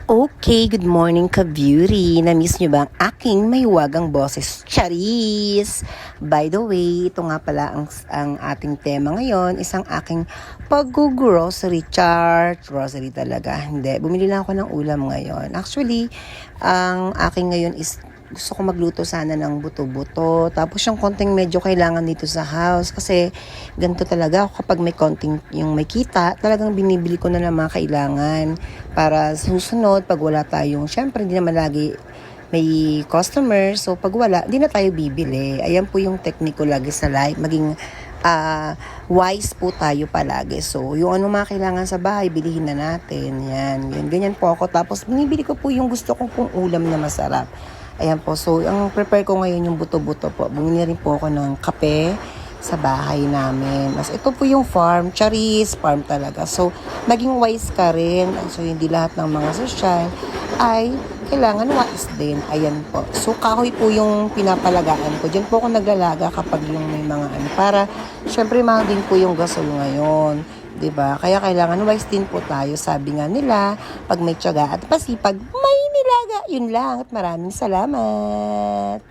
Okay, good morning ka-beauty. Na-miss nyo ba ang aking mahiwagang boses? Charis! By the way, ito nga pala ang ating tema ngayon, isang aking pag-grocery chart. Grocery talaga. Hindi, bumili lang ako ng ulam ngayon. Actually, ang aking ngayon is gusto ko magluto sana ng buto-buto. Tapos yung konting medyo kailangan dito sa house. Kasi ganito talaga ako kapag may konting yung may kita, talagang binibili ko na ng mga kailangan. Para sa susunod, pag wala tayong, syempre hindi naman lagi may customer. So pag wala, hindi na tayo bibili. Ayan po yung technique ko lagi sa life. Maging wise po tayo palagi. So, yung ano mga kailangan sa bahay, bilihin na natin. Yan. Ganyan po ako. Tapos, binibili ko po yung gusto ko pong ulam na masarap. Ayan po. So, ang prepare ko ngayon yung buto-buto po. Bumili rin po ako ng kape sa bahay namin. Mas ito po yung farm. Charis, farm talaga. So, maging wise ka rin. So, hindi lahat ng mga social ay kailangan wise din. Ayan po. So, kahoy po yung pinapalagaan ko. Diyan po ako naglalaga kapag yung may mga ano. Para, syempre, mahal din po yung gasol ngayon. 'Di ba? Kaya kailangan wise din po tayo. Sabi nga nila, pag may tiyaga at pasipag, may nilaga. Yun lang. At maraming salamat.